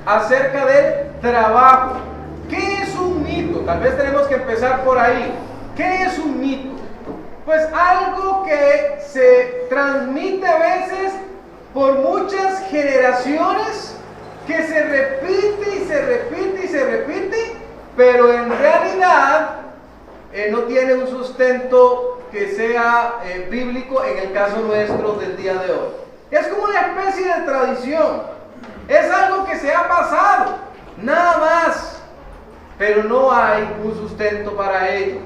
acerca del trabajo. ¿Qué es un mito? Tal vez tenemos que empezar por ahí. ¿Qué es un mito? Pues algo que se transmite a veces por muchas generaciones, que se repite y se repite y se repite, pero en realidad no tiene un sustento que sea bíblico en el caso nuestro del día de hoy. Es como una especie de tradición, es algo que se ha pasado, nada más, pero no hay un sustento para ello.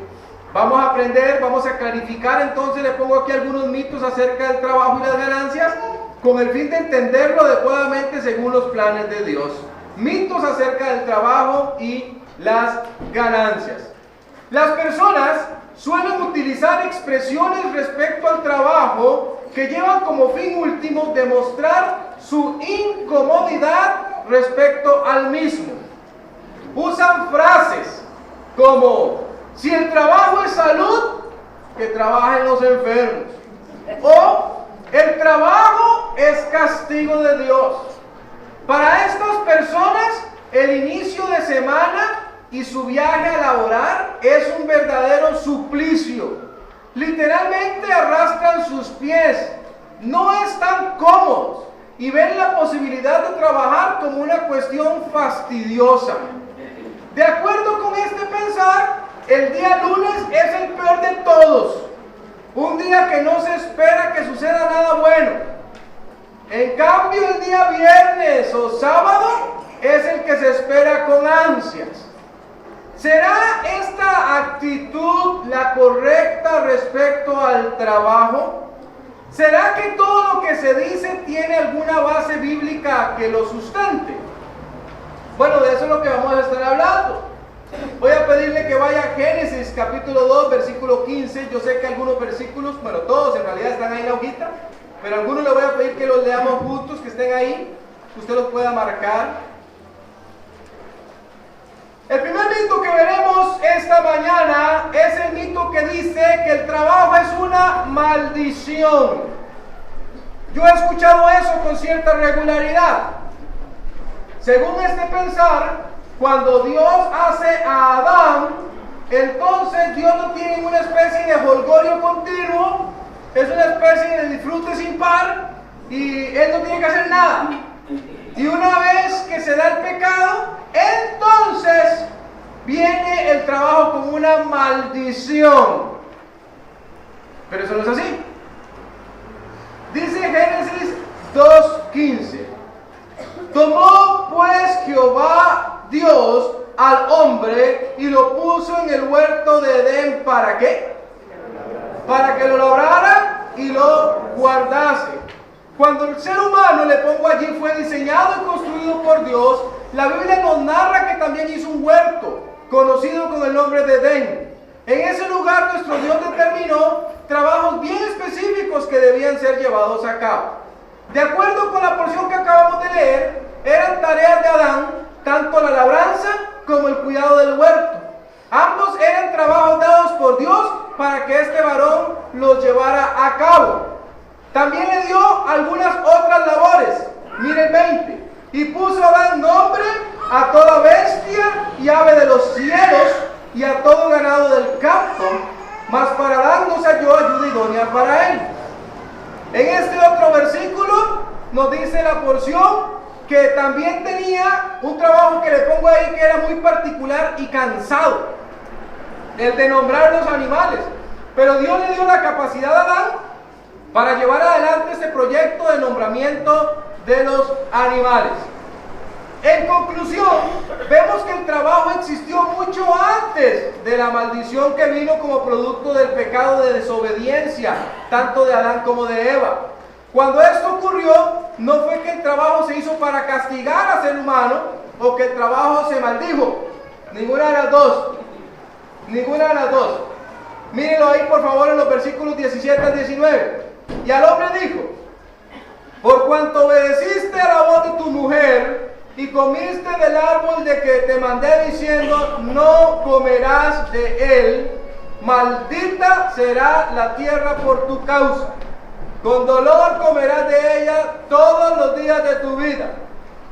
Vamos a aprender, vamos a clarificar, entonces le pongo aquí algunos mitos acerca del trabajo y las ganancias, con el fin de entenderlo adecuadamente según los planes de Dios. Mitos acerca del trabajo y las ganancias. Las personas suelen utilizar expresiones respecto al trabajo que llevan como fin último demostrar su incomodidad respecto al mismo. Usan frases como: si el trabajo es salud, que trabajen los enfermos. O el trabajo es castigo de Dios. Para estas personas, el inicio de semana y su viaje a laborar es un verdadero suplicio. Literalmente arrastran sus pies, no están cómodos y ven la posibilidad de trabajar como una cuestión fastidiosa. De acuerdo con este pensar, el día lunes es el peor de todos, un día que no se espera que suceda nada bueno. En cambio, el día viernes o sábado es el que se espera con ansias. ¿Será esta actitud la correcta respecto al trabajo? ¿Será que todo lo que se dice tiene alguna base bíblica que lo sustente? Bueno, de eso es lo que vamos a estar hablando. Voy a pedirle que vaya a Génesis capítulo 2, versículo 15. Yo sé que algunos versículos, bueno, todos en realidad están ahí en la hojita, pero algunos le voy a pedir que los leamos juntos, que estén ahí, que usted los pueda marcar. El primer mito que veremos esta mañana es el mito que dice que el trabajo es una maldición. Yo he escuchado eso con cierta regularidad. Según este pensar, cuando Dios hace a Adán, entonces Dios no tiene una especie de jolgorio continuo, es una especie de disfrute sin par, y Él no tiene que hacer nada. Y una vez que se da el pecado, entonces viene el trabajo como una maldición. Pero eso no es así. Dice Génesis 2:15: tomó pues Jehová Dios al hombre y lo puso en el huerto de Edén. ¿Para qué? Para que lo labrara y lo guardase. Cuando el ser humano, le pongo allí, fue diseñado y construido por Dios, la Biblia nos narra que también hizo un huerto, conocido con el nombre de Edén. En ese lugar nuestro Dios determinó trabajos bien específicos que debían ser llevados a cabo. De acuerdo con la porción que acabamos de leer, eran tareas de Adán, tanto la labranza como el cuidado del huerto. Ambos eran trabajos dados por Dios para que este varón los llevara a cabo. También le dio algunas otras labores. Miren 20. Y puso Adán nombre a toda bestia y ave de los cielos y a todo ganado del campo, mas para Adán no se halló ayuda idónea para él. En este otro versículo nos dice la porción que también tenía un trabajo que le pongo ahí que era muy particular y cansado, el de nombrar los animales. Pero Dios le dio la capacidad a Adán para llevar adelante este proyecto de nombramiento de los animales. En conclusión, vemos que el trabajo existió mucho antes de la maldición que vino como producto del pecado de desobediencia, tanto de Adán como de Eva. Cuando esto ocurrió, no fue que el trabajo se hizo para castigar al ser humano o que el trabajo se maldijo. Ninguna de las dos. Ninguna de las dos. Mírenlo ahí por favor en los versículos 17 al 19. Y al hombre dijo: por cuanto obedeciste a la voz de tu mujer y comiste del árbol de que te mandé diciendo, no comerás de él, maldita será la tierra por tu causa. Con dolor comerás de ella todos los días de tu vida.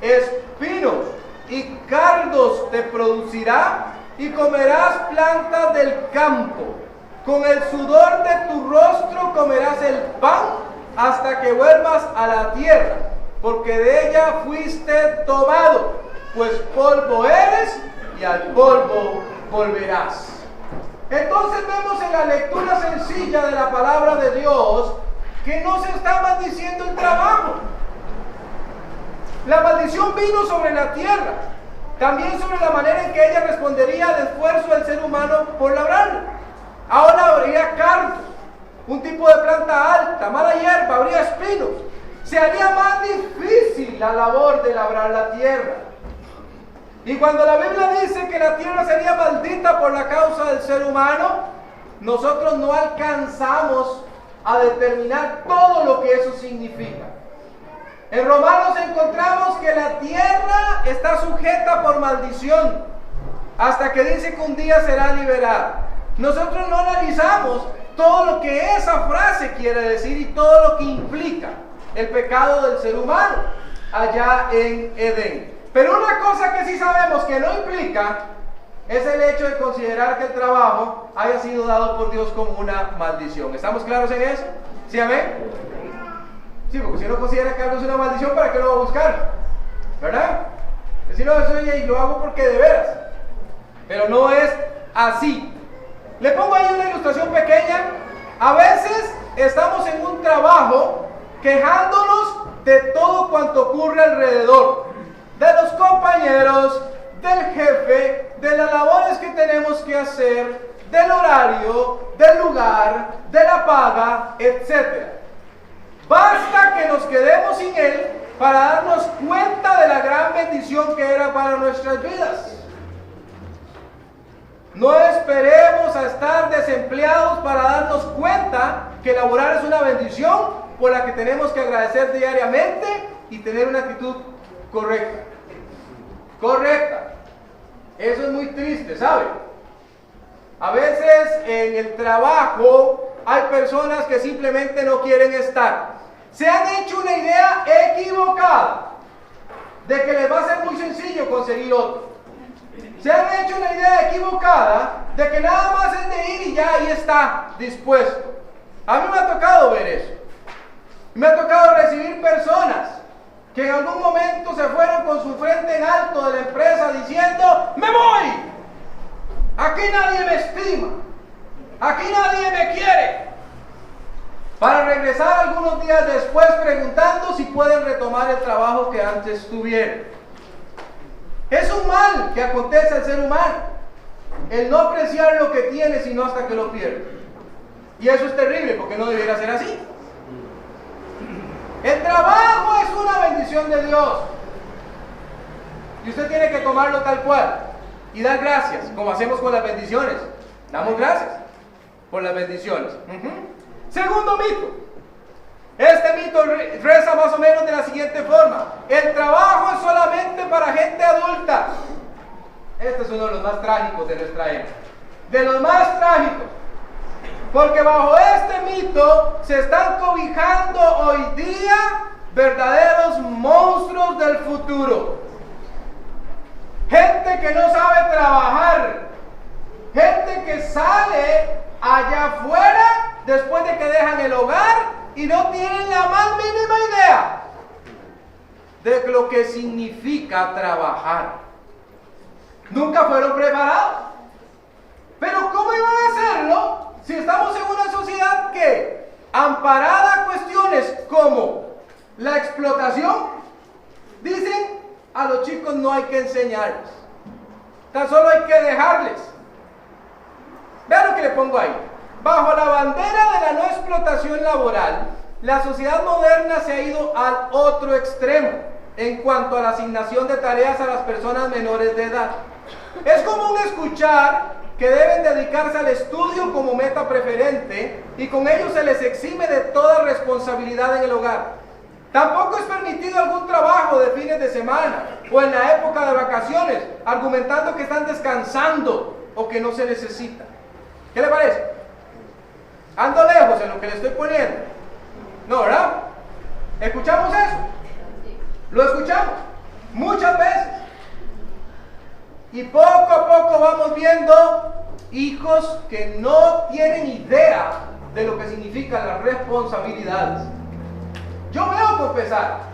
espinos y cardos te producirá, y comerás plantas del campo. Con el sudor de tu rostro comerás el pan hasta que vuelvas a la tierra, porque de ella fuiste tomado, pues polvo eres y al polvo volverás. Entonces vemos en la lectura sencilla de la palabra de Dios que no se está maldiciendo el trabajo. La maldición vino sobre la tierra, también sobre la manera en que ella respondería al esfuerzo del ser humano por labrarla. Ahora habría cardo, un tipo de planta alta, mala hierba, habría espinos. Se haría más difícil la labor de labrar la tierra. Y cuando la Biblia dice que la tierra sería maldita por la causa del ser humano, nosotros no alcanzamos a determinar todo lo que eso significa. En Romanos encontramos que la tierra está sujeta por maldición, hasta que dice que un día será liberada. Nosotros no analizamos todo lo que esa frase quiere decir y todo lo que implica el pecado del ser humano allá en Edén. Pero una cosa que sí sabemos que no implica es el hecho de considerar que el trabajo haya sido dado por Dios como una maldición. ¿Estamos claros en eso? ¿Sí, amén? Sí, porque si uno considera que algo es una maldición, ¿para qué lo va a buscar? ¿Verdad? Si no, eso y lo hago porque de veras. Pero no es así. Le pongo ahí una ilustración pequeña. A veces estamos en un trabajo quejándonos de todo cuanto ocurre alrededor, de los compañeros, del jefe, de las labores que tenemos que hacer, del horario, del lugar, de la paga, etc. Basta que nos quedemos sin él para darnos cuenta de la gran bendición que era para nuestras vidas. No esperemos a estar desempleados para darnos cuenta que laborar es una bendición por la que tenemos que agradecer diariamente y tener una actitud correcta. Correcta. Eso es muy triste, ¿sabe? A veces en el trabajo hay personas que simplemente no quieren estar. Se han hecho una idea equivocada de que les va a ser muy sencillo conseguir otro. Se han hecho una idea equivocada de que nada más es de ir y ya ahí está dispuesto. A mí me ha tocado ver eso. Me ha tocado recibir personas que en algún momento se fueron con su frente en alto de la empresa diciendo: ¡me voy! Aquí nadie me estima. Aquí nadie me quiere. Para regresar algunos días después preguntando si pueden retomar el trabajo que antes tuvieron. Es un mal que acontece al ser humano, el no apreciar lo que tiene sino hasta que lo pierde. Y eso es terrible porque no debiera ser así. El trabajo es una bendición de Dios y usted tiene que tomarlo tal cual y dar gracias, como hacemos con las bendiciones. Damos gracias por las bendiciones. Segundo mito. Este mito reza más o menos de la siguiente forma: el trabajo es solamente para gente adulta. Este es uno de los más trágicos de nuestra época. De los más trágicos. Porque bajo este mito se están cobijando hoy día verdaderos monstruos del futuro. Gente que no sabe trabajar. Gente que sale allá afuera después de que dejan el hogar y no tienen la más mínima idea de lo que significa trabajar. Nunca fueron preparados. Pero ¿cómo iban a hacerlo si estamos en una sociedad que, amparada a cuestiones como la explotación, dicen a los chicos no hay que enseñarles, tan solo hay que dejarles? Vean lo que le pongo ahí. Bajo la bandera de la no explotación laboral, la sociedad moderna se ha ido al otro extremo en cuanto a la asignación de tareas a las personas menores de edad. Es común escuchar que deben dedicarse al estudio como meta preferente y con ello se les exime de toda responsabilidad en el hogar. Tampoco es permitido algún trabajo de fines de semana o en la época de vacaciones, argumentando que están descansando o que no se necesita. ¿Qué le parece? Ando lejos en lo que le estoy poniendo. No, ¿verdad? ¿Escuchamos eso? Lo escuchamos. Muchas veces. Y poco a poco vamos viendo hijos que no tienen idea de lo que significan las responsabilidades. Yo veo confesar.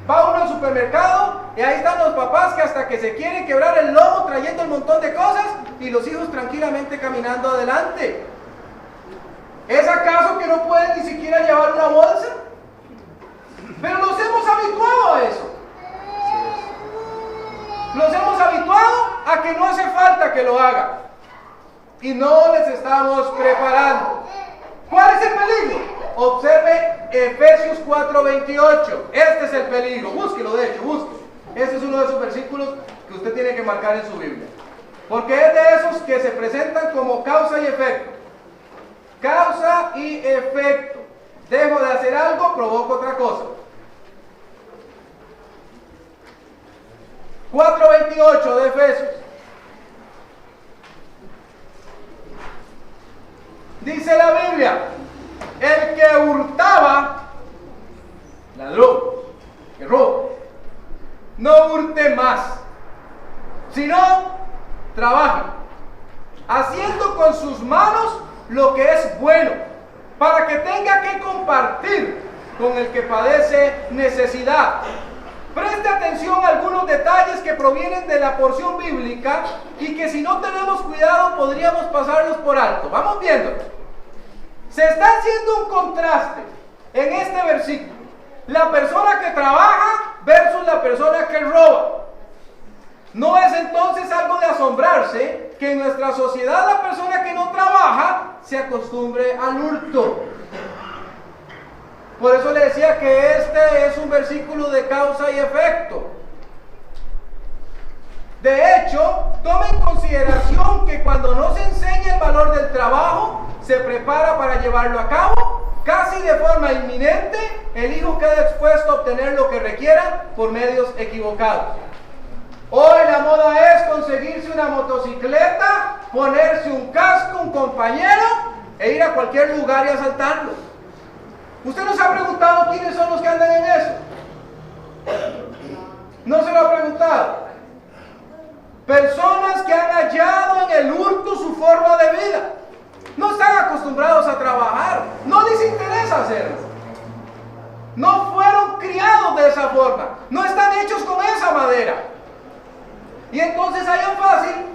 Va uno al supermercado y ahí están los papás que hasta que se quieren quebrar el lomo trayendo un montón de cosas y los hijos tranquilamente caminando adelante. ¿Es acaso que no pueden ni siquiera llevar una bolsa? Pero nos hemos habituado a eso. Nos hemos habituado a que no hace falta que lo hagan. Y no les estamos preparando. ¿Cuál es el peligro? Observe Efesios 4:28. Este es el peligro. Búsquelo, de hecho, búsquelo. Este es uno de esos versículos que usted tiene que marcar en su Biblia. Porque es de esos que se presentan como causa y efecto. Causa y efecto. Dejo de hacer algo, provoco otra cosa. 4:28 de Efesios. Dice la Biblia: el que hurtaba, ladrón, que roba, no hurte más, sino trabaje, haciendo con sus manos lo que es bueno, para que tenga que compartir con el que padece necesidad. Preste atención a algunos detalles que provienen de la porción bíblica y que si no tenemos cuidado podríamos pasarlos por alto. Vamos viendo. Se está haciendo un contraste en este versículo. La persona que trabaja versus la persona que roba. No es entonces algo de asombrarse que en nuestra sociedad la persona que no trabaja se acostumbre al hurto. Por eso le decía que este es un versículo de causa y efecto. De hecho, tome en consideración que cuando no se enseña el valor del trabajo, se prepara para llevarlo a cabo, casi de forma inminente, el hijo queda expuesto a obtener lo que requiera por medios equivocados. Hoy la moda es conseguirse una motocicleta, ponerse un casco, un compañero e ir a cualquier lugar y asaltarlo. ¿Usted no se ha preguntado quiénes son los que andan en eso? ¿No se lo ha preguntado? Personas que han hallado en el hurto su forma de vida. No están acostumbrados a trabajar, no les interesa hacerlo. No fueron criados de esa forma, no están hechos con esa madera. Y entonces hallan fácil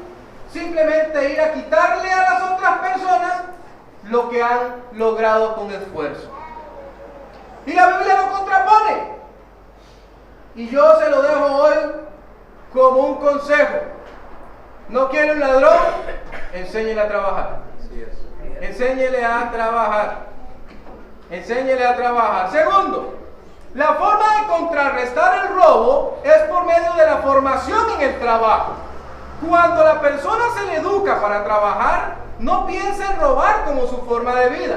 simplemente ir a quitarle a las otras personas lo que han logrado con esfuerzo. Y la Biblia lo contrapone. Y yo se lo dejo hoy como un consejo. ¿No quiere un ladrón? Enséñele a trabajar. Enséñele a trabajar. Enséñele a trabajar. Segundo, la forma de contrarrestar el robo es por medio de la formación en el trabajo. Cuando la persona se le educa para trabajar, no piensa en robar como su forma de vida.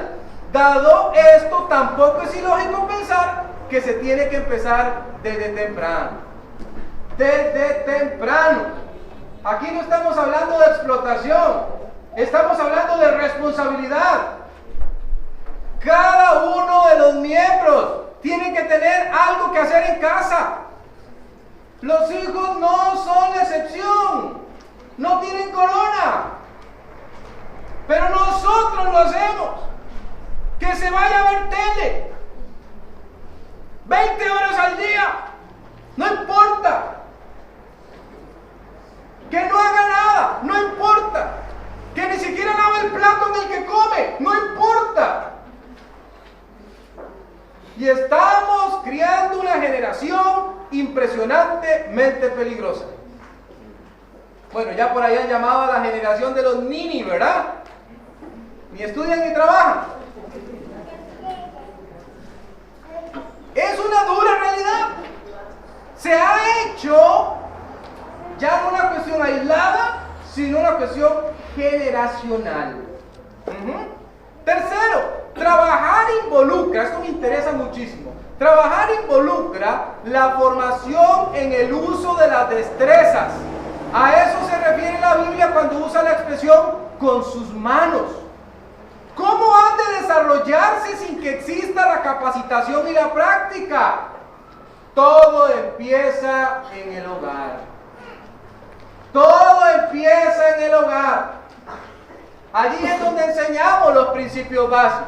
Dado esto, tampoco es ilógico pensar que se tiene que empezar desde temprano. Desde temprano. Aquí no estamos hablando de explotación, estamos hablando de responsabilidad. Cada uno de los miembros tiene que tener algo que hacer en casa. Los hijos no son la excepción, no tienen corona, pero nosotros lo hacemos. Que se vaya a ver tele 20 horas al día, no importa. Que no haga nada, no importa. Que ni siquiera lave el plato en el que come, no importa. Y estamos criando una generación impresionantemente peligrosa. Bueno, ya por ahí han llamado a la generación de los nini, ¿verdad? Ni estudian ni trabajan. Es una dura realidad. Se ha hecho ya no una cuestión aislada, sino una cuestión generacional. Tercero, trabajar involucra, esto me interesa muchísimo, trabajar involucra la formación en el uso de las destrezas. A eso se refiere la Biblia cuando usa la expresión con sus manos. ¿Cómo han de desarrollarse sin que exista la capacitación y la práctica? Todo empieza en el hogar. Todo empieza en el hogar. Allí es donde enseñamos los principios básicos.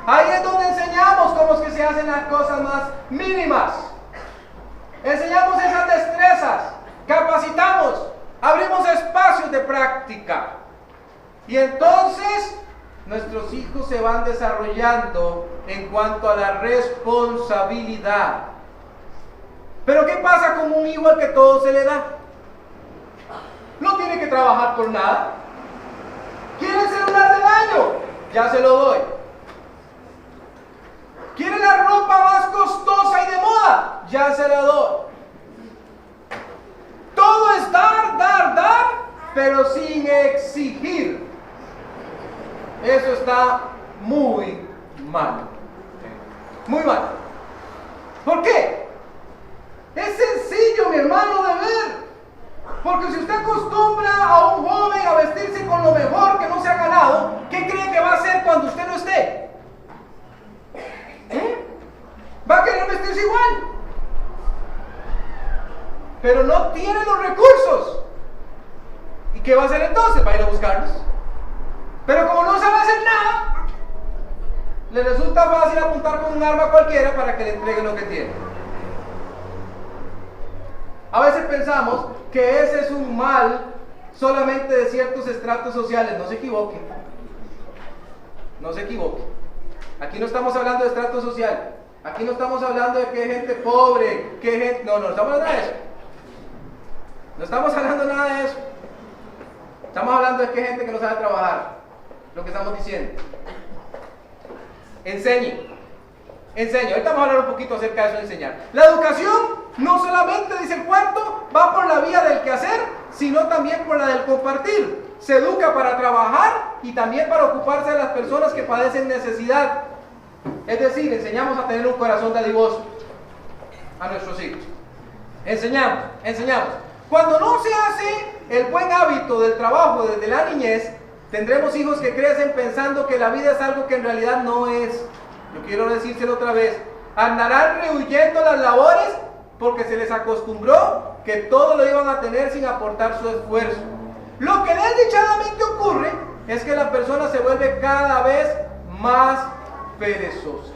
Ahí es donde enseñamos cómo es que se hacen las cosas más mínimas. Enseñamos esas destrezas, capacitamos, abrimos espacios de práctica. Y entonces nuestros hijos se van desarrollando en cuanto a la responsabilidad. Pero ¿qué pasa con un hijo al que todo se le da? No tiene que trabajar por nada. ¿Quiere el celular del año? Ya se lo doy. ¿Quiere la ropa más costosa y de moda? Ya se la doy. Todo es dar, dar, dar, pero sin exigir. Eso está muy mal. Muy mal. ¿Por qué? Es sencillo, mi hermano, de ver. Porque si usted acostumbra a un joven a vestirse con lo mejor que no se ha ganado, ¿qué cree que va a hacer cuando usted no esté? Va a querer vestirse igual. Pero no tiene los recursos. ¿Y qué va a hacer entonces? Va a ir a buscarlos. Pero como no sabe hacer nada, le resulta fácil apuntar con un arma cualquiera para que le entregue lo que tiene. A veces pensamos que ese es un mal solamente de ciertos estratos sociales. No se equivoque. No se equivoque. Aquí no estamos hablando de estrato social. Aquí no estamos hablando de que hay gente pobre, que hay gente... No estamos hablando de eso. No estamos hablando nada de eso. Estamos hablando de que hay gente que no sabe trabajar. Lo que estamos diciendo. Enseñe. Ahorita vamos a hablar un poquito acerca de eso de enseñar. La educación no solamente, dice el cuarto, va por la vía del quehacer, sino también por la del compartir. Se educa para trabajar y también para ocuparse de las personas que padecen necesidad. Es decir, enseñamos a tener un corazón dadivoso a nuestros hijos. Enseñamos. Cuando no se hace el buen hábito del trabajo desde la niñez, tendremos hijos que crecen pensando que la vida es algo que en realidad no es. Yo quiero decírselo otra vez. Andarán rehuyendo las labores porque se les acostumbró que todo lo iban a tener sin aportar su esfuerzo. Lo que desdichadamente ocurre es que la persona se vuelve cada vez más perezosa.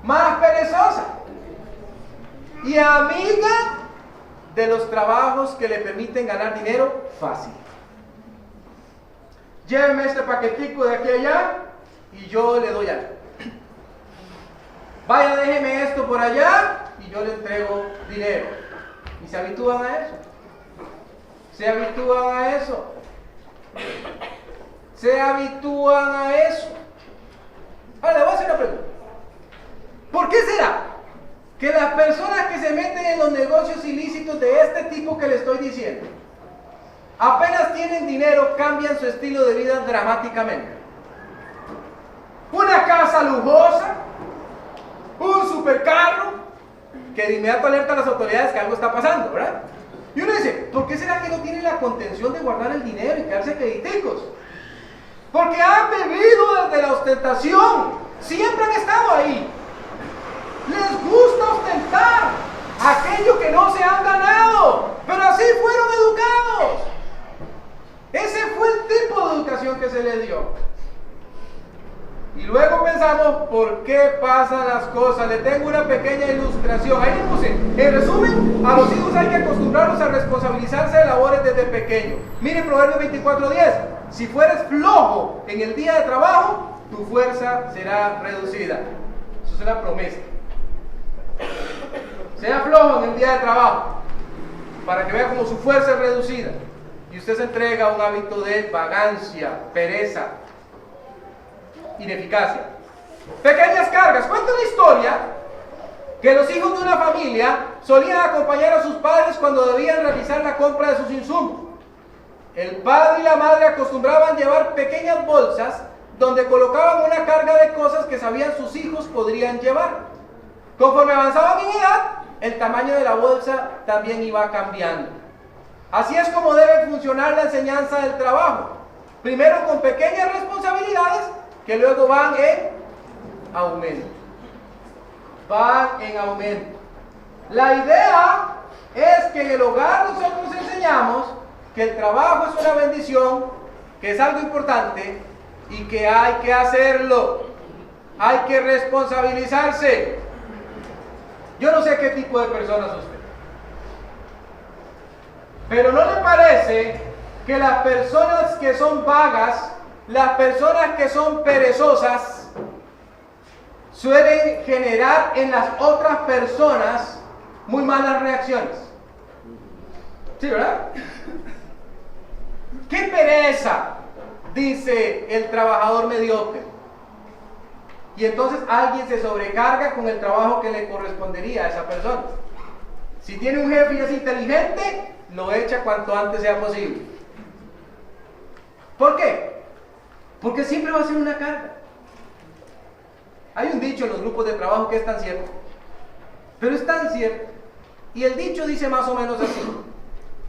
Más perezosa. Y amiga de los trabajos que le permiten ganar dinero fácil. Lléveme este paquetico de aquí a allá y yo le doy algo. Vaya, déjeme esto por allá y yo le entrego dinero. Y se habitúan a eso. Se habitúan a eso. Ahora, le voy a hacer una pregunta. ¿Por qué será que las personas que se meten en los negocios ilícitos de este tipo que le estoy diciendo, apenas tienen dinero, cambian su estilo de vida dramáticamente? Una casa lujosa, un supercarro, que de inmediato alerta a las autoridades que algo está pasando, ¿verdad? Y uno dice, ¿por qué será que no tienen la contención de guardar el dinero y quedarse crediticos? Porque han vivido desde la ostentación, siempre han estado ahí. Les gusta ostentar aquello que no se han ganado, pero así fueron educados. Ese fue el tipo de educación que se les dio. Y luego pensamos, ¿por qué pasan las cosas? Le tengo una pequeña ilustración. Ahí le puse, en resumen, a los hijos hay que acostumbrarlos a responsabilizarse de labores desde pequeño. Mire Proverbios 24:10. Si fueres flojo en el día de trabajo, tu fuerza será reducida. Eso es una promesa. Sea flojo en el día de trabajo, para que vea cómo su fuerza es reducida. Y usted se entrega a un hábito de vagancia, pereza, ineficacia. Pequeñas cargas. Cuenta una historia que los hijos de una familia solían acompañar a sus padres cuando debían realizar la compra de sus insumos. El padre y la madre acostumbraban llevar pequeñas bolsas donde colocaban una carga de cosas que sabían sus hijos podrían llevar. Conforme avanzaban en edad, el tamaño de la bolsa también iba cambiando. Así es como debe funcionar la enseñanza del trabajo. Primero con pequeñas responsabilidades que luego van en aumento. La idea es que en el hogar nosotros enseñamos que el trabajo es una bendición, que es algo importante y que hay que hacerlo. Hay que responsabilizarse. Yo no sé qué tipo de personas es usted, pero ¿no le parece que las personas que son vagas, las personas que son perezosas, suelen generar en las otras personas muy malas reacciones? ¿Sí, verdad? ¡Qué pereza!, dice el trabajador mediocre. Y entonces alguien se sobrecarga con el trabajo que le correspondería a esa persona. Si tiene un jefe y es inteligente, lo echa cuanto antes sea posible. ¿Por qué? Porque siempre va a ser una carga. Hay un dicho en los grupos de trabajo que es tan cierto, pero es tan cierto. Y el dicho dice más o menos así: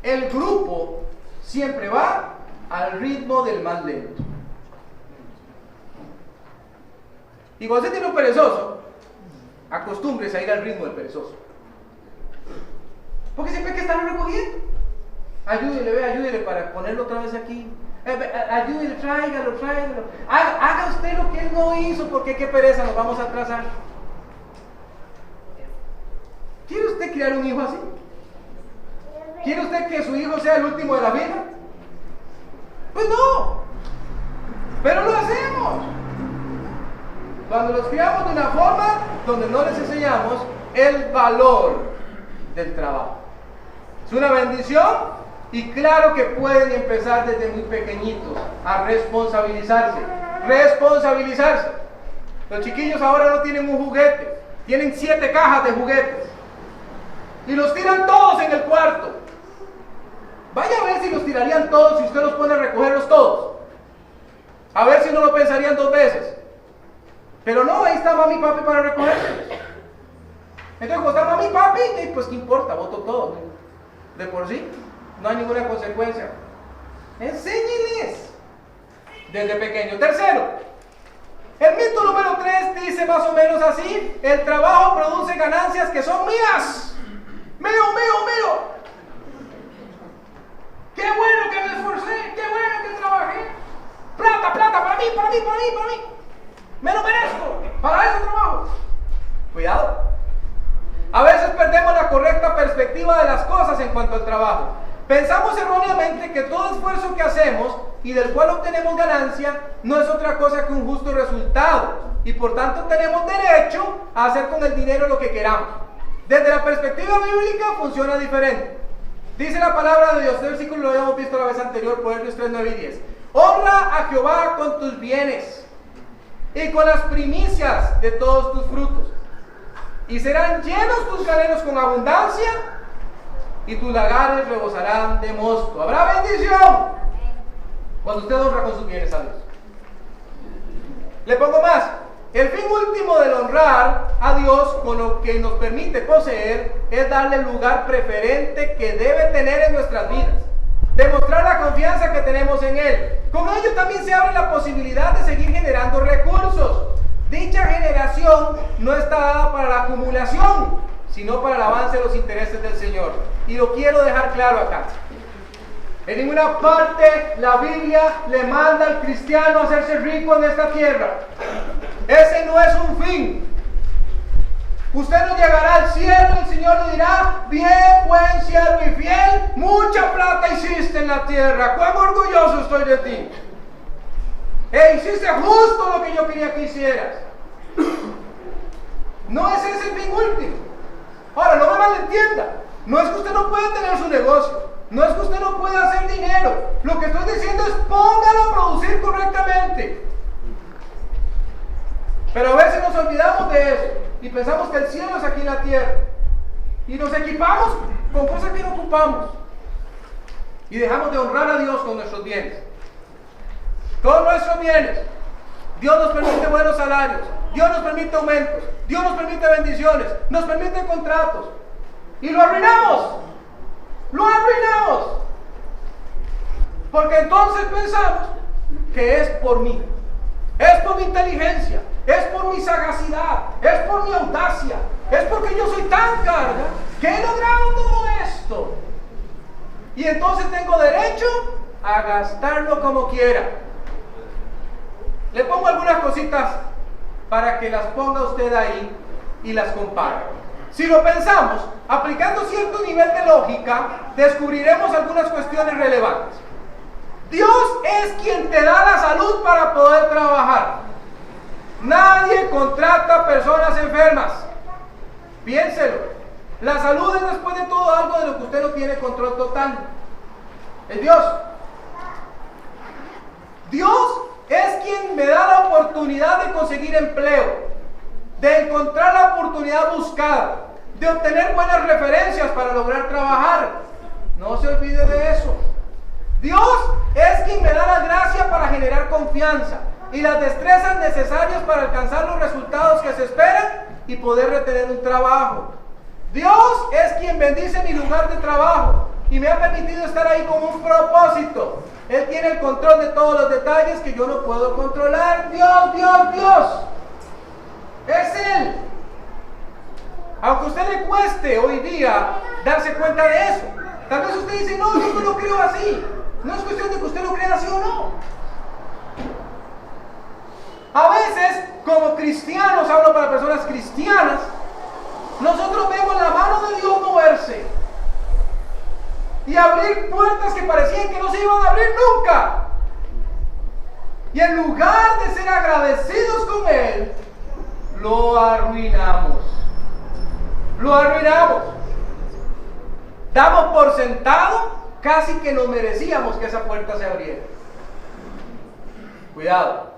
el grupo siempre va al ritmo del más lento. Y cuando usted tiene un perezoso, acostúmbrese a ir al ritmo del perezoso, porque siempre hay que estarlo recogiendo. Ayúdele para ponerlo otra vez aquí. Ayúdele, tráigalo. Haga usted lo que él no hizo, porque qué pereza, nos vamos a atrasar. ¿Quiere usted criar un hijo así? ¿Quiere usted que su hijo sea el último de la fila? Pues no, pero lo hacemos. Cuando los criamos de una forma donde no les enseñamos el valor del trabajo. Es una bendición. Y claro que pueden empezar desde muy pequeñitos a responsabilizarse. Los chiquillos ahora no tienen un juguete, tienen 7 cajas de juguetes. Y los tiran todos en el cuarto. Vaya a ver si los tirarían todos si usted los pone a recogerlos todos. A ver si no lo pensarían 2 veces. Pero no, ahí está mami y papi para recogerlos. Entonces cuando está mami y papi, pues qué importa, boto todo. De por sí. No hay ninguna consecuencia. Enséñenles desde pequeño. Tercero, el mito número 3 dice más o menos así: el trabajo produce ganancias que son mías. Mío. Qué bueno que me esforcé, qué bueno que trabajé. Plata, para mí. Me lo merezco, para eso trabajo. Cuidado. A veces perdemos la correcta perspectiva de las cosas en cuanto al trabajo. Pensamos erróneamente que todo esfuerzo que hacemos y del cual obtenemos ganancia no es otra cosa que un justo resultado, y por tanto tenemos derecho a hacer con el dinero lo que queramos. Desde la perspectiva bíblica funciona diferente. Dice la palabra de Dios, este versículo lo habíamos visto la vez anterior, Proverbios 3, 9 y 10. Honra a Jehová con tus bienes y con las primicias de todos tus frutos, y serán llenos tus graneros con abundancia, y tus lagares rebosarán de mosto. Habrá bendición cuando usted honra con sus bienes a Dios. Le pongo más: el fin último del honrar a Dios con lo que nos permite poseer es darle el lugar preferente que debe tener en nuestras vidas, demostrar la confianza que tenemos en Él. Con ello también se abre la posibilidad de seguir generando recursos. Dicha generación no está dada para la acumulación, sino para el avance de los intereses del Señor. Y lo quiero dejar claro acá. En ninguna parte la Biblia le manda al cristiano a hacerse rico en esta tierra. Ese no es un fin. Usted no llegará al cielo y el Señor le dirá: bien, buen siervo y fiel, mucha plata hiciste en la tierra, cuán orgulloso estoy de ti. Hiciste justo lo que yo quería que hicieras. No es ese el fin último. Ahora, no me malentienda. No es que usted no pueda tener su negocio, no es que usted no pueda hacer dinero. Lo que estoy diciendo es: póngalo a producir correctamente. Pero a veces nos olvidamos de eso y pensamos que el cielo es aquí en la tierra, y nos equipamos con cosas que no ocupamos y dejamos de honrar a Dios con nuestros bienes. Todos nuestros bienes. Dios nos permite buenos salarios, Dios nos permite aumentos, Dios nos permite bendiciones, nos permite contratos, y lo arruinamos. Porque entonces pensamos que es por mí, es por mi inteligencia, es por mi sagacidad, es por mi audacia, Es porque yo soy tan carga que he logrado todo esto. Y entonces tengo derecho a gastarlo como quiera. Le pongo algunas cositas para que las ponga usted ahí y las compare. Si lo pensamos, aplicando cierto nivel de lógica, descubriremos algunas cuestiones relevantes. Dios es quien te da la salud para poder trabajar. Nadie contrata personas enfermas. Piénselo. La salud es después de todo algo de lo que usted no tiene control total. Es Dios. Dios es quien me da la oportunidad de conseguir empleo, de encontrar la oportunidad buscada, de obtener buenas referencias para lograr trabajar. No se olvide de eso. Dios es quien me da la gracia para generar confianza y las destrezas necesarias para alcanzar los resultados que se esperan y poder retener un trabajo. Dios es quien bendice mi lugar de trabajo y me ha permitido estar ahí con un propósito. Él tiene el control de todos los detalles que yo no puedo controlar. Dios. Es Él. Aunque a usted le cueste hoy día darse cuenta de eso. Tal vez usted dice, no, yo no lo creo así. No es cuestión de que usted lo crea así o no. A veces, como cristianos, hablo para personas cristianas, nosotros vemos la mano de Dios moverse y abrir puertas que parecían que no se iban a abrir nunca. Y en lugar de ser agradecidos con Él, lo arruinamos. Lo arruinamos. Damos por sentado casi que nos merecíamos que esa puerta se abriera. Cuidado.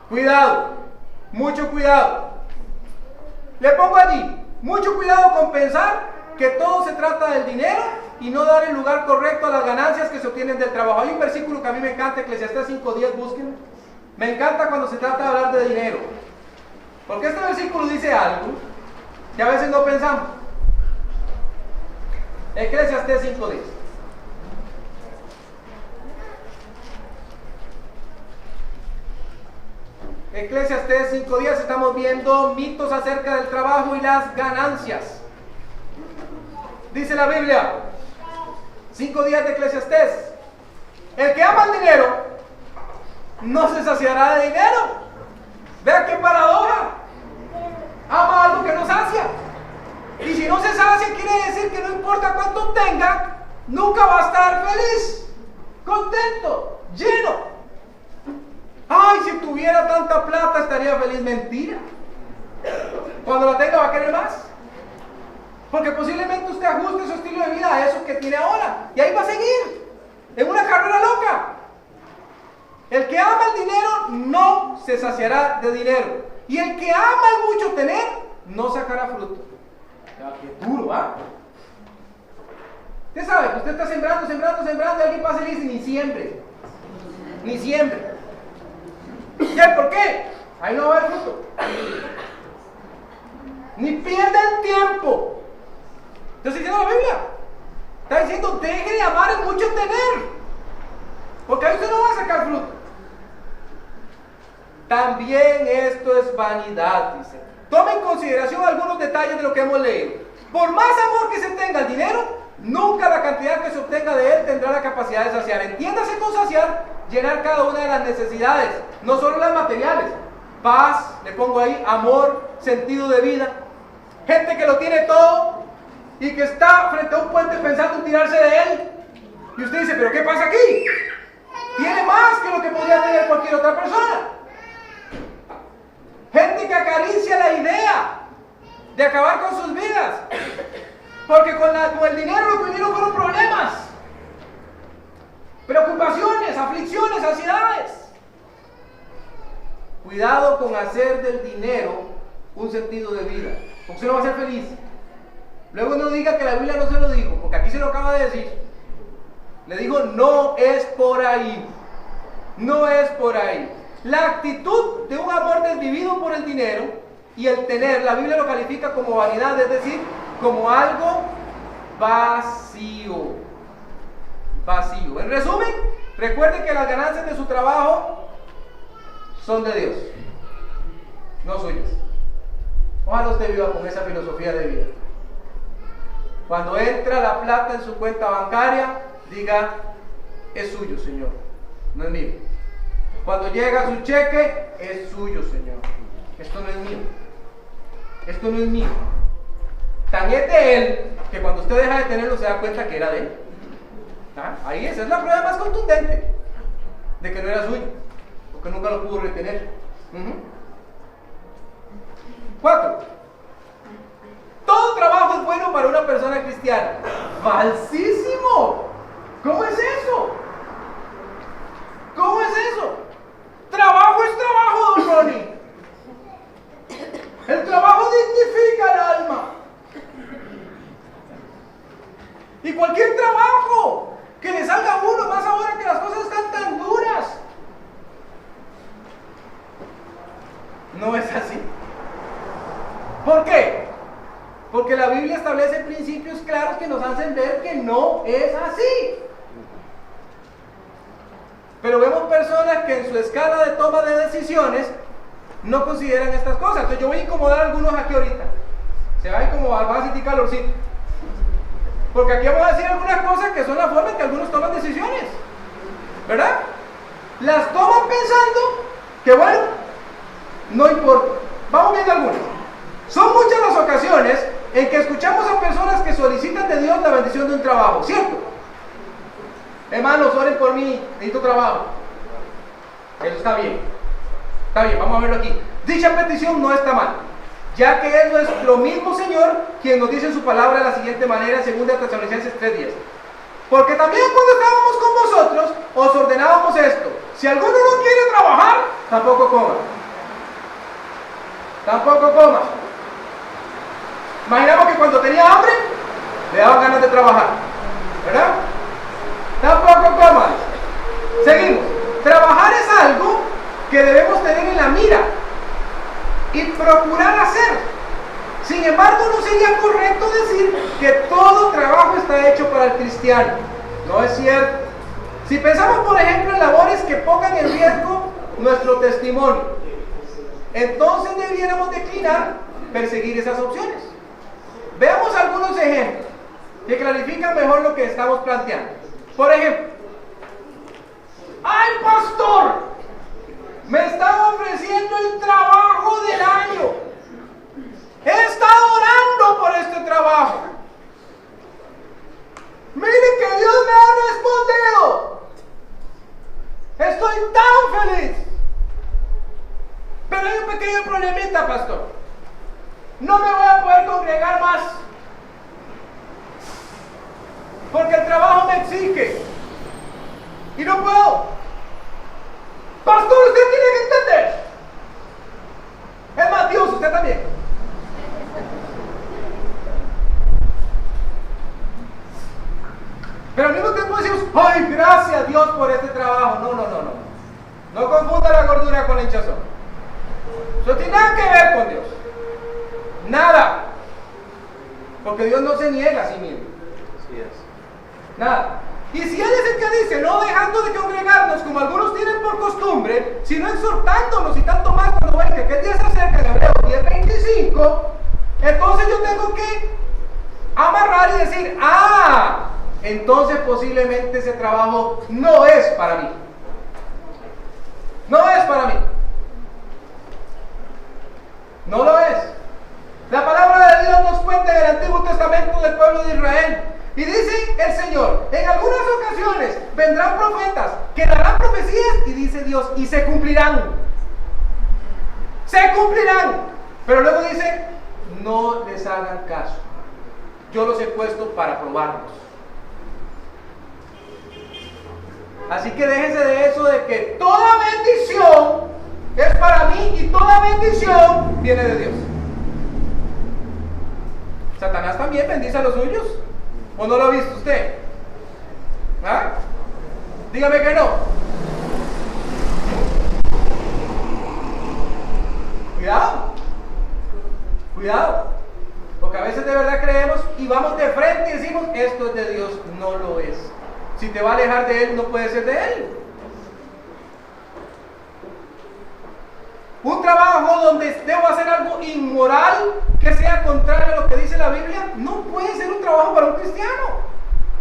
Cuidado. Mucho cuidado. Le pongo allí, mucho cuidado con pensar que todo se trata del dinero y no dar el lugar correcto a las ganancias que se obtienen del trabajo. Hay un versículo que a mí me encanta, Eclesiastés 5:10, búsquenlo. Me encanta cuando se trata de hablar de dinero. Porque este versículo dice algo que a veces no pensamos. Eclesiastés 5:10. Eclesiastés 5:10, estamos viendo mitos acerca del trabajo y las ganancias. Dice la Biblia, 5:10 de Eclesiastés: el que ama el dinero no se saciará de dinero. Vea qué paradoja. Ama algo que no sacia. Y si no se sacia, quiere decir que no importa cuánto tenga, nunca va a estar feliz, contento, lleno. Ay, si tuviera tanta plata estaría feliz. Mentira. Cuando la tenga va a querer más. Porque posiblemente usted ajuste su estilo de vida a eso que tiene ahora. Y ahí va a seguir. En una carrera loca. El que ama el dinero no se saciará de dinero. Y el que ama el mucho tener no sacará fruto. Qué duro, ¿ah? Usted sabe que usted está sembrando, y alguien pasa y dice, ni siembre. Ni siembre. ¿Ya por qué? Ahí no va a haber fruto. Ni pierda el tiempo. Entonces diciendo la Biblia. Está diciendo, deje de amar el mucho tener. Porque ahí usted no va a sacar fruto. También esto es vanidad, dice. Tome en consideración algunos detalles de lo que hemos leído. Por más amor que se tenga al dinero, nunca la cantidad que se obtenga de él tendrá la capacidad de saciar. Entiéndase con saciar, llenar cada una de las necesidades, no solo las materiales. Paz, le pongo ahí, amor, sentido de vida. Gente que lo tiene todo y que está frente a un puente pensando en tirarse de él. Y usted dice, ¿pero qué pasa aquí? Tiene más que lo que podría tener cualquier otra persona. Gente que acaricia la idea de acabar con sus vidas. Porque con el dinero lo que vinieron fueron problemas, preocupaciones, aflicciones, ansiedades. Cuidado con hacer del dinero un sentido de vida, porque usted no va a ser feliz. Luego no diga que la Biblia no se lo dijo, porque aquí se lo acaba de decir. Le digo, no es por ahí. No es por ahí. La actitud de un amor desvivido por el dinero y el tener, la Biblia lo califica como vanidad, es decir, como algo vacío. Vacío. En resumen, recuerde que las ganancias de su trabajo son de Dios, no suyas. Ojalá usted viva con esa filosofía de vida. Cuando entra la plata en su cuenta bancaria, diga, es suyo, Señor, no es mío. Cuando llega su cheque, es suyo, Señor. Esto no es mío. Esto no es mío. Tan es de Él que cuando usted deja de tenerlo se da cuenta que era de Él. ¿Ah? Ahí esa es la prueba más contundente de que no era suyo, porque nunca lo pudo retener. 4. Todo trabajo es bueno para una persona cristiana. Falsísimo. ¿Cómo es eso? ¿Cómo es eso? Trabajo es trabajo, don Ronnie. El trabajo dignifica el alma. Y cualquier trabajo que le salga a uno, más ahora que las cosas están tan duras. No es así. ¿Por qué? Porque la Biblia establece principios claros que nos hacen ver que no es así. Pero vemos personas que en su escala de toma de decisiones no consideran estas cosas. Entonces yo voy a incomodar a algunos aquí ahorita. Se va a incomodar, va a sentir calorcito. Porque aquí vamos a decir algunas cosas que son la forma en que algunos toman decisiones. ¿Verdad? Las toman pensando que bueno, no importa. Vamos viendo algunas. Son muchas las ocasiones en que escuchamos a personas que solicitan de Dios la bendición de un trabajo, ¿cierto? Hermanos, oren por mí, necesito trabajo. Eso está bien. Está bien, vamos a verlo aquí. Dicha petición no está mal, ya que es nuestro mismo Señor quien nos dice en su palabra de la siguiente manera, según Tesalonicenses 3:10. Porque también cuando estábamos con vosotros, os ordenábamos esto: si alguno no quiere trabajar, tampoco coma. Tampoco coma. Imaginamos que cuando tenía hambre, le daban ganas de trabajar, ¿verdad? Tampoco coma. Seguimos. Trabajar es algo que debemos tener en la mira y procurar hacer. Sin embargo, no sería correcto decir que todo trabajo está hecho para el cristiano. No es cierto. Si pensamos, por ejemplo, en labores que pongan en riesgo nuestro testimonio, entonces debiéramos declinar perseguir esas opciones. Veamos algunos ejemplos que clarifican mejor lo que estamos planteando. Por ejemplo, ¡ay, pastor! Me estaba ofreciendo el trabajo del año. He estado orando por este trabajo. Mire que Dios me ha respondido. Estoy tan feliz. Pero hay un pequeño problemita, pastor. No me voy a poder congregar más. Porque el trabajo me exige. Y no puedo. Pastor, usted tiene que entender. Es más, Dios, usted también. Pero al mismo tiempo decimos, ¡ay, gracias a Dios por este trabajo! No. No confunda la gordura con la hinchazón. Eso tiene nada que ver con Dios. Nada. Porque Dios no se niega a sí mismo. Así es. Nada. Y si Él es el que dice, no dejando de congregarnos como algunos tienen por costumbre, sino exhortándonos y tanto más cuando ven que aquel día se acerca en Hebreos 10:25, entonces yo tengo que amarrar y decir, entonces posiblemente ese trabajo no es para mí. No es para mí. No lo es. La palabra de Dios nos cuenta en el Antiguo Testamento del pueblo de Israel. Y dice el Señor, en algunas ocasiones vendrán profetas que darán profecías, y dice Dios, y se cumplirán. Se cumplirán. Pero luego dice, no les hagan caso. Yo los he puesto para probarlos. Así que déjense de eso de que toda bendición es para mí y toda bendición viene de Dios. Satanás también bendice a los suyos. ¿O no lo ha visto usted? ¿Ah? Dígame que no. Cuidado. Porque a veces de verdad creemos y vamos de frente y decimos, esto es de Dios. No lo es. Si te va a alejar de Él, no puede ser de Él. un trabajo donde debo hacer algo inmoral que sea contrario a lo que dice la Biblia, no puede ser un trabajo para un cristiano.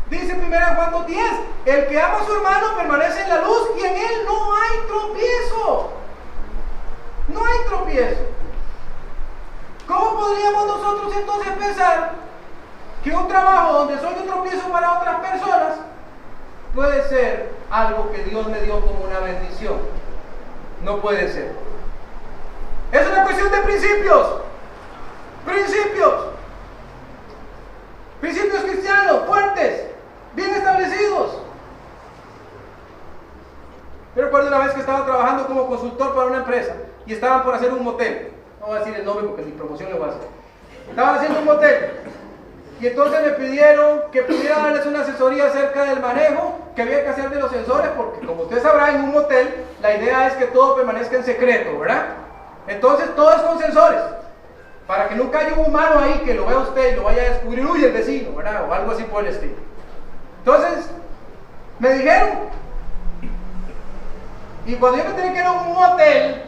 Dice 1 Juan 2:10, el que ama a su hermano permanece en la luz y en él no hay tropiezo. No hay tropiezo. ¿Cómo podríamos nosotros entonces pensar que un trabajo donde soy un tropiezo para otras personas puede ser algo que Dios me dio como una bendición? No puede ser. Es una cuestión de principios. Principios cristianos fuertes, bien establecidos. Yo recuerdo una vez que estaba trabajando como consultor para una empresa y estaban por hacer un motel. No voy a decir el nombre porque mi promoción lo voy a hacer. Estaban haciendo un motel y entonces me pidieron que pudiera darles una asesoría acerca del manejo que había que hacer de los sensores, porque como usted sabrá, en un motel la idea es que todo permanezca en secreto, ¿verdad? Entonces todo es con sensores, para que nunca haya un humano ahí que lo vea usted y lo vaya a descubrir, uy, el vecino, ¿verdad? O algo así por el estilo. Entonces me dijeron, y cuando yo me tenía que ir a un motel,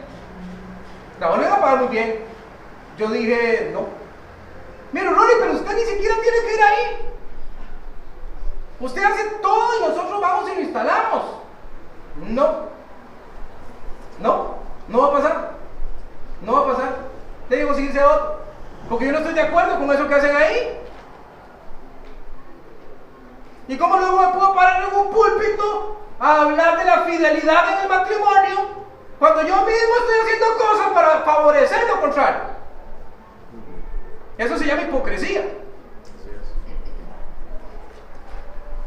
la van a pagar muy bien. Yo dije, no. Mira, Ronnie, pero usted ni siquiera tiene que ir ahí. Usted hace todo y nosotros vamos y lo instalamos. No va a pasar. No va a pasar. Le digo, sí, otro. Porque yo no estoy de acuerdo con eso que hacen ahí. ¿Y cómo luego me puedo parar en un púlpito a hablar de la fidelidad en el matrimonio cuando yo mismo estoy haciendo cosas para favorecer lo contrario? Eso se llama hipocresía.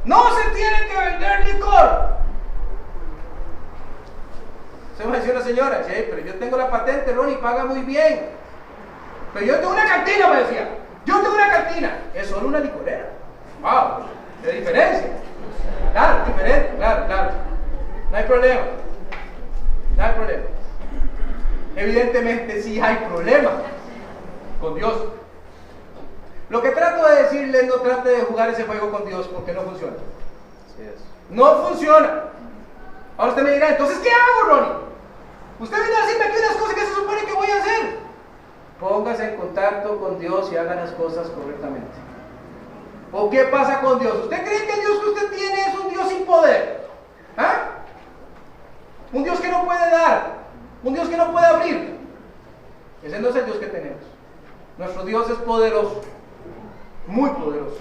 No se tiene que vender licor. Se me decía una señora, sí, pero yo tengo la patente, Ronnie, paga muy bien. Pero yo tengo una cantina, me decía. Yo tengo una cantina. Es solo una licorera. Wow, qué diferencia. Claro, diferente, claro. No hay problema. Evidentemente sí hay problema con Dios. Lo que trato de decirles, no trate de jugar ese juego con Dios porque no funciona. No funciona. Ahora usted me dirá, entonces ¿qué hago, Ronnie? Usted viene a decirme aquí unas cosas que se supone que voy a hacer. Póngase en contacto con Dios y haga las cosas correctamente. ¿O qué pasa con Dios? ¿Usted cree que el Dios que usted tiene es un Dios sin poder? ¿Ah? Un Dios que no puede dar, un Dios que no puede abrir. Ese no es el Dios que tenemos. Nuestro Dios es poderoso, muy poderoso.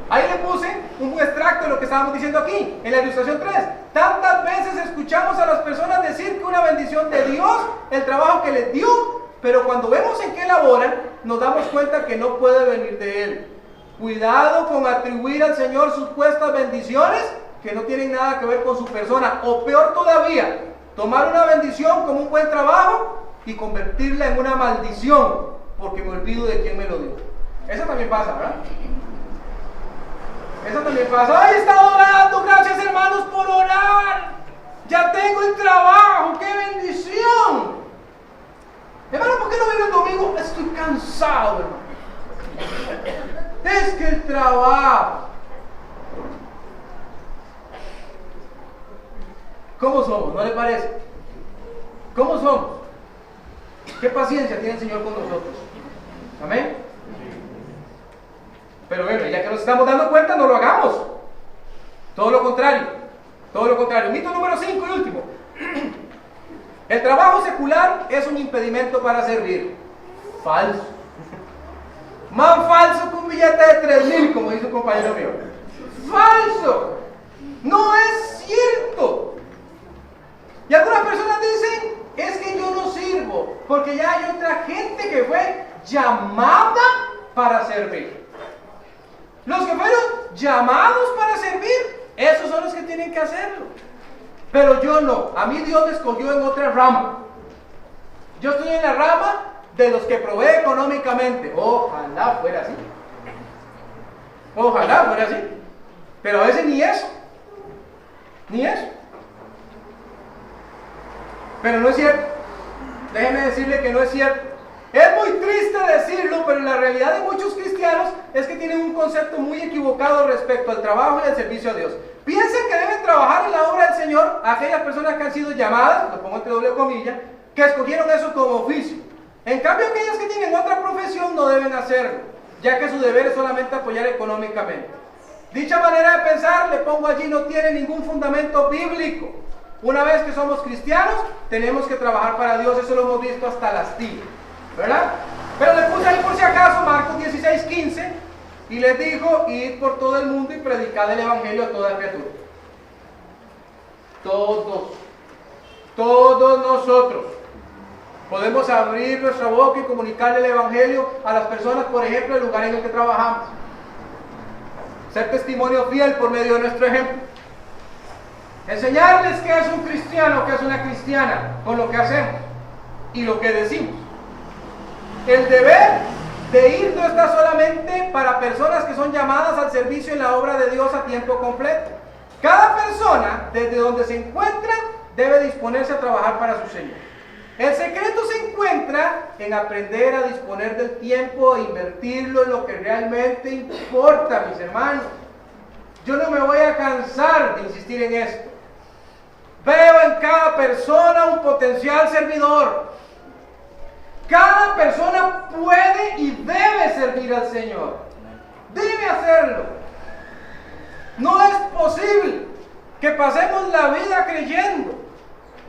Ahí le puse un extracto de lo que estábamos diciendo aquí, en la ilustración 3. Tantas veces escuchamos a las personas decir que una bendición de Dios, el trabajo que les dio, pero cuando vemos en qué laboran, nos damos cuenta que no puede venir de Él. Cuidado con atribuir al Señor supuestas bendiciones que no tienen nada que ver con su persona, o peor todavía, tomar una bendición como un buen trabajo y convertirla en una maldición, porque me olvido de quién me lo dio. Eso también pasa, ¿verdad? Eso también pasa. ¡Ay, he estado orando! Gracias, hermanos, por orar. Ya tengo el trabajo. ¡Qué bendición! Hermano, ¿por qué no viene el domingo? Estoy cansado, hermano. Es que el trabajo. ¿Cómo somos? ¿No le parece? ¿Cómo somos? ¿Qué paciencia tiene el Señor con nosotros? ¿Amén? Pero bueno, ya que nos estamos dando cuenta, no lo hagamos. Todo lo contrario. Mito número 5 y último. El trabajo secular es un impedimento para servir. Falso. Más falso que un billete de 3,000, como dice un compañero mío. Falso. No es cierto. Y algunas personas dicen, es que yo no sirvo, porque ya hay otra gente que fue llamada para servir. Los que fueron llamados para servir, esos son los que tienen que hacerlo. Pero yo no, a mí Dios me escogió en otra rama. Yo estoy en la rama de los que provee económicamente. Ojalá fuera así. Pero a veces ni eso. Pero no es cierto. Déjeme decirle que no es cierto. Es muy triste decirlo, pero la realidad de muchos cristianos es que tienen un concepto muy equivocado respecto al trabajo y al servicio a Dios. Piensan que deben trabajar trabajar en la obra del Señor a aquellas personas que han sido llamadas, lo pongo entre doble comillas, que escogieron eso como oficio. En cambio, aquellas que tienen otra profesión no deben hacerlo, ya que su deber es solamente apoyar económicamente. Dicha manera de pensar, le pongo allí, no tiene ningún fundamento bíblico. Una vez que somos cristianos, tenemos que trabajar para Dios, eso lo hemos visto hasta el hastío, ¿verdad? Pero le puse ahí por si acaso Marcos 16:15 y les dijo, id por todo el mundo y predicad el evangelio a toda criatura. Todos nosotros podemos abrir nuestra boca y comunicarle el evangelio a las personas, por ejemplo, el lugar en el que trabajamos. Ser testimonio fiel por medio de nuestro ejemplo. Enseñarles qué es un cristiano, qué es una cristiana, con lo que hacemos y lo que decimos. El deber de ir no está solamente para personas que son llamadas al servicio en la obra de Dios a tiempo completo. Cada persona, desde donde se encuentra, debe disponerse a trabajar para su Señor. El secreto se encuentra en aprender a disponer del tiempo e invertirlo en lo que realmente importa, mis hermanos. Yo no me voy a cansar de insistir en esto. Veo en cada persona un potencial servidor. Cada persona puede y debe servir al Señor. Debe hacerlo. No es posible que pasemos la vida creyendo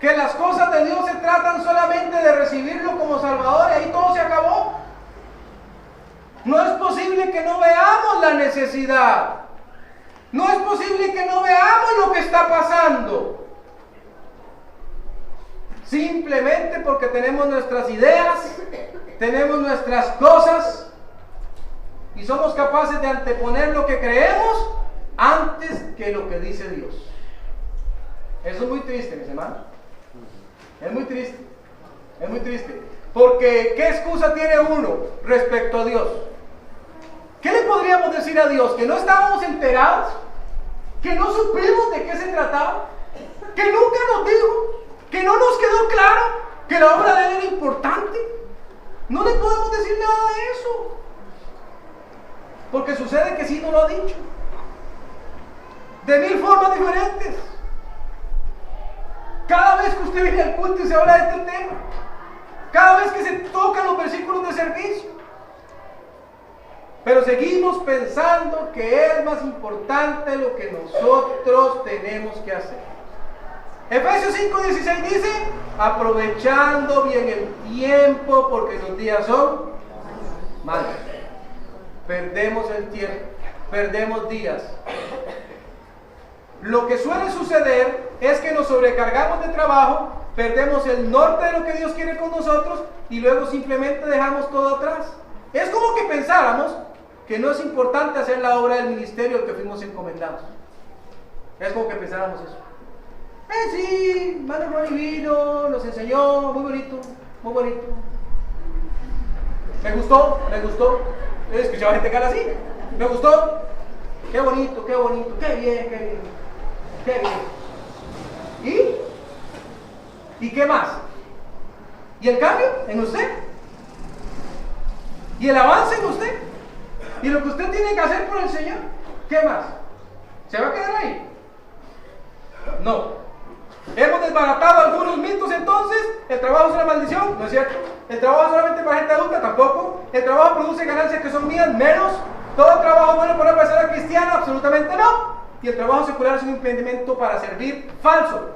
que las cosas de Dios se tratan solamente de recibirlo como Salvador y ahí todo se acabó. No es posible que no veamos la necesidad. No es posible que no veamos lo que está pasando. Simplemente porque tenemos nuestras ideas, tenemos nuestras cosas y somos capaces de anteponer lo que creemos antes que lo que dice Dios. Eso es muy triste, mis hermanos. Es muy triste. Es muy triste. Porque ¿qué excusa tiene uno respecto a Dios? ¿Qué le podríamos decir a Dios? ¿Que no estábamos enterados? ¿Que no supimos de qué se trataba? ¿Que nunca nos dijo? ¿Que no nos quedó claro que la obra de Él era importante? No le podemos decir nada de eso. Porque sucede que sí nos lo ha dicho. De mil formas diferentes. Cada vez que usted viene al culto y se habla de este tema. Cada vez que se tocan los versículos de servicio. Pero seguimos pensando que es más importante lo que nosotros tenemos que hacer. Efesios 5:16 dice, aprovechando bien el tiempo porque los días son malos. Perdemos el tiempo, perdemos días. Lo que suele suceder es que nos sobrecargamos de trabajo, perdemos el norte de lo que Dios quiere con nosotros y luego simplemente dejamos todo atrás. Es como que pensáramos que no es importante hacer la obra del ministerio al que fuimos encomendados. Es como que pensáramos eso. Sí, Mano Ronnie vino, nos enseñó, muy bonito, muy bonito. Me gustó. Escuchaba gente que habla así. Me gustó. Qué bonito, qué bien. ¿Y qué más? ¿Y el cambio en usted? ¿Y el avance en usted? ¿Y lo que usted tiene que hacer por el Señor? ¿Qué más? ¿Se va a quedar ahí? No. Hemos desbaratado algunos mitos entonces. El trabajo es una maldición, ¿no es cierto? El trabajo es solamente para gente adulta, tampoco. El trabajo produce ganancias que son mías, menos. Todo trabajo bueno para una persona cristiana, absolutamente no. Y el trabajo secular es un impedimento para servir, falso.